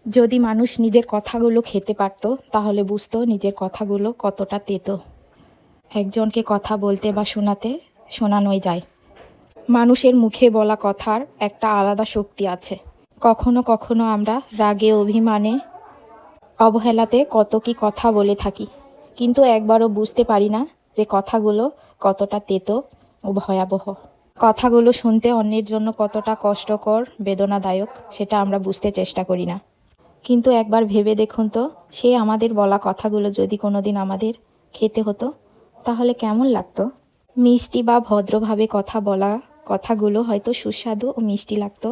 যদি মানুষ নিজের কথাগুলো খেতে পারত তাহলে বুঝতো নিজের কথাগুলো কতটা তেতো। একজনকে কথা বলতে বা শোনানোই যায়। মানুষের মুখে বলা কথার একটা আলাদা শক্তি আছে। কখনো কখনো আমরা রাগে, অভিমানে, অবহেলাতে কত কি কথা বলে থাকি, কিন্তু একবারও বুঝতে পারি না যে কথাগুলো কতটা তেতো ও ভয়াবহ। কথাগুলো শুনতে অন্যের জন্য কতটা কষ্টকর, বেদনাদায়ক সেটা আমরা বুঝতে চেষ্টা করি না। কিন্তু একবার ভেবে দেখুন তো, সে আমাদের বলা কথাগুলো যদি কোনোদিন আমাদের খেতে হতো তাহলে কেমন লাগতো? মিষ্টি বা ভদ্রভাবে কথা বলা কথাগুলো হয়তো সুস্বাদু ও মিষ্টি লাগতো,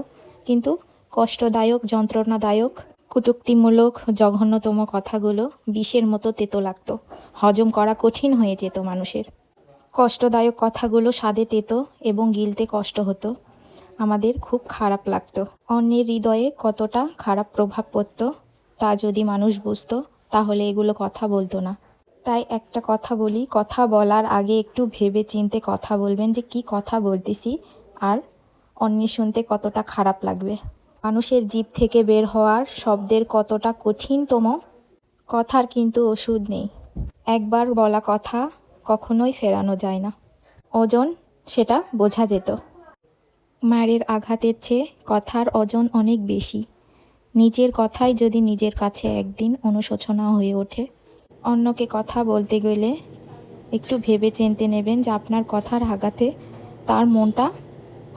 কিন্তু কষ্টদায়ক, যন্ত্রণাদায়ক, কটূক্তিমূলক, জঘন্যতম কথাগুলো বিষের মতো তেতো লাগতো। হজম করা কঠিন হয়ে যেত মানুষের। কষ্টদায়ক কথাগুলো স্বাদে তেতো এবং গিলতে কষ্ট হতো। আমাদের খুব খারাপ লাগতো। অন্যের হৃদয়ে কতটা খারাপ প্রভাব পড়তো তা যদি মানুষ বুঝতো তাহলে এগুলো কথা বলতো না। তাই একটা কথা বলি, কথা বলার আগে একটু ভেবে চিন্তে কথা বলবেন যে কি কথা বলতেছি আর অন্যের শুনতে কতটা খারাপ লাগবে। মানুষের জিভ থেকে বের হওয়ার শব্দের কতটা কঠিনতম। কথার কিন্তু ওষুধ নেই। একবার বলা কথা কখনোই ফেরানো যায় না। ওজন সেটা বোঝা যেত। মায়ের আঘাতের চেয়ে কথার ওজন অনেক বেশি। নিজের কথাই যদি নিজের কাছে একদিন অনুশোচনা হয়ে ওঠে, অন্যকে কথা বলতে গেলে একটু ভেবে চিন্তে নেবেন যে আপনার কথার আঘাতে তার মনটা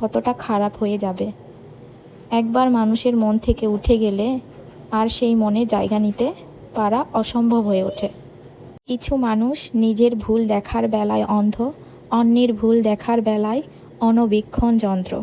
কতটা খারাপ হয়ে যাবে। একবার মানুষের মন থেকে উঠে গেলে আর সেই মনে জায়গা নিতে পারা অসম্ভব হয়ে ওঠে। কিছু মানুষ নিজের ভুল দেখার বেলায় অন্ধ, অন্যের ভুল দেখার বেলায় অনবীক্ষণ যন্ত্র।